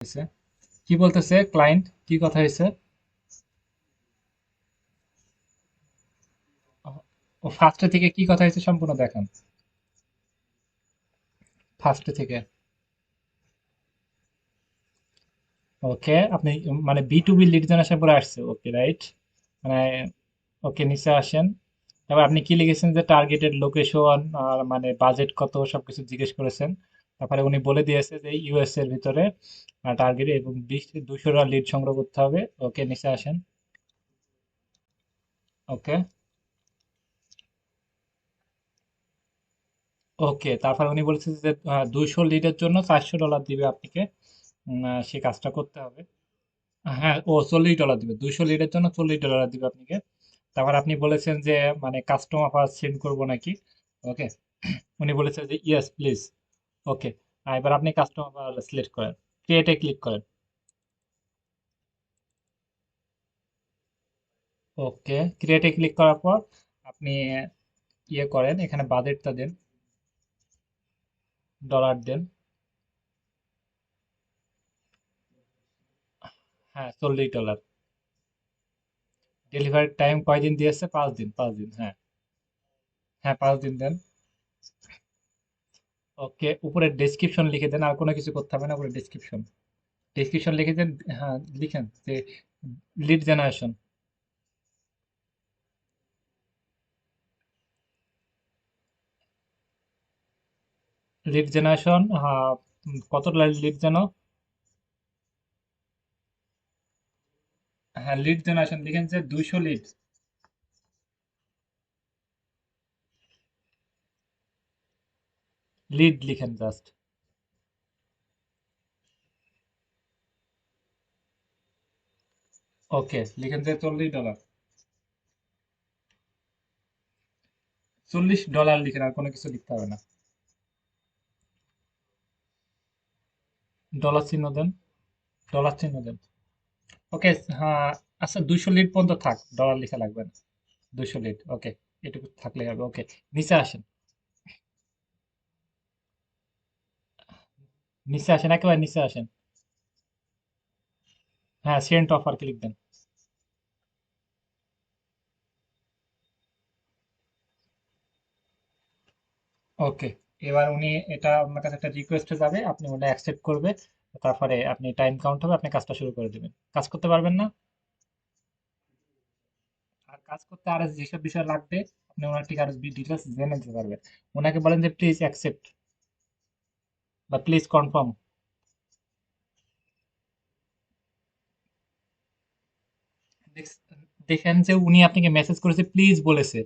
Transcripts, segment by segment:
হয়েছে? কি বলতেছে ক্লায়েন্ট? কি কথা হয়েছে? ও ফার্স্টে থেকে কি কথা হয়েছে সম্পূর্ণ দেখান। ফার্স্টে থেকে। ওকে, আপনি মানে B to B lead generation পরে আসছে, ওকে রাইট। মানে ওকে, নিচে আসেন। তারপর আপনি কি লিখেছেন যে টার্গেটেড লোকেশন আর মানে বাজেট কত সবকিছু জিজ্ঞেস করেছেন। তারপরে উনি বলে দিয়েছে যে ইউএস এর ভিতরে টার্গেট এবং 200টা লিড সংগ্রহ করতে হবে। ওকে, নিচে আসেন। ওকে। ওকে, তারপর উনি বলেছে যে 200 লিডের জন্য $400 দিবে আপনাকে। সে কাজটা করতে হবে। হ্যাঁ, ও $40 দিবে, 200 লিডের জন্য $40 দিবে আপনাকে। তারপর আপনি বলেছেন যে মানে কাস্টম অফার সেন্ড করবো নাকি। ওকে। উনি বলেছে যে ইয়েস প্লিজ। ওকে। এবার আপনি কাস্টম অফার সিলেক্ট করেন, ক্রিয়েটে ক্লিক করেন। ওকে, ক্রিয়েটে ক্লিক করার পর আপনি ইয়ে করেন, এখানে বাজেটটা দেন, ডলার দেন। হ্যাঁ, $40। ডেলিভারি টাইম কয়দিন দিয়েছে? 5 দিন, 5 দিন, হ্যাঁ। হ্যাঁ, 5 দিন দেন। ওকে, উপরে ডেসক্রিপশন লিখে দেন, আর কোনো কিছু করতে হবে না, উপরে ডেসক্রিপশন। ডেসক্রিপশন লিখে দেন। হ্যাঁ, লিখেন যে লিড জেনারেশন। লিড জেনারেশন, হ্যাঁ। কত লিড যেন? হ্যাঁ, লিড জেনারেশন লিখেন যে 200 লিড। লিড লিখেন জাস্ট। ওকে, লিখেন যে $40। $40 লিখেন, আর কোনো কিছু লিখতে হবে না। ডলার চিহ্ন দেন। ডলার চিহ্ন দেন। ওকে। হ্যাঁ। আচ্ছা, 200 লিড পর্যন্ত থাক, ডলার লেখা লাগবে না। 200 লিড, ওকে। এটুকু থাকলে হবে, ওকে। নিচে আসেন। নিচে আসেন, একেবারে নিচে আসেন। হ্যাঁ, সেন্ট অফার ক্লিক দেন। ওকে। এবার উনি এটা আপনার কাছে একটা রিকোয়েস্টে যাবে, আপনি ওটা অ্যাকসেপ্ট করবে। তারপরে আপনি টাইম কাউন্ট হবে, আপনি কাজটা শুরু করে দেবেন। কাজ করতে পারবেন না? আর কাজ করতে আর যেসব বিষয় লাগবে আপনি ওনার থেকে আরো ডিটেলস জেনে নিতে পারবেন। ওনাকে বলেন যে প্লিজ অ্যাকসেপ্ট বা প্লিজ কনফার্ম। দেখেন যে উনি আপনাকে মেসেজ করেছে, প্লিজ বলেছে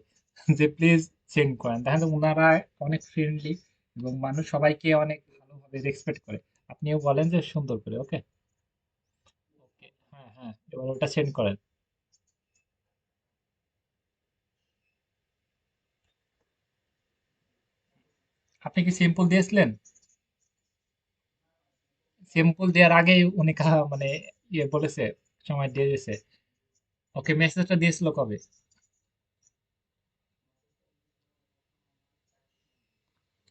যে প্লিজ সেন্ড করেন। দেখেন যে ওনারা অনেক ফ্রেন্ডলি এবং মানুষ সবাইকে অনেক ভালোভাবে রেসপেক্ট করে। আপনিও বলেন যে সুন্দর করে, ওকে। ওকে, হ্যাঁ হ্যাঁ, এবার ওটা সেন্ড করেন। আপনি কি সিম্পল দিয়েছিলেন? সিম্পল দেওয়ার আগেই উনি মানে ইয়ে বলেছে, সময় দিয়ে দিয়েছে। ওকে, মেসেজটা দিয়েছিল কবে?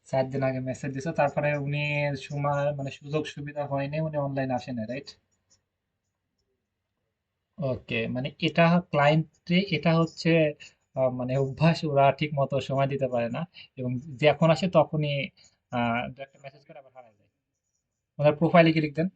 4 দিন আগে মেসেজ দিয়েছে, তারপরে উনি সময় মানে সুযোগ সুবিধা হয়নি, উনি অনলাইন আসেন, রাইট? ওকে, মানে এটা ক্লায়েন্টে এটা হচ্ছে মানে অভ্যাস, ওরা ঠিক মতো সময় দিতে পারে না এবং যখন আসে তখনই একটা মেসেজ করে আবার হারায় যায়। ওনার প্রোফাইলে কি লিখতেন?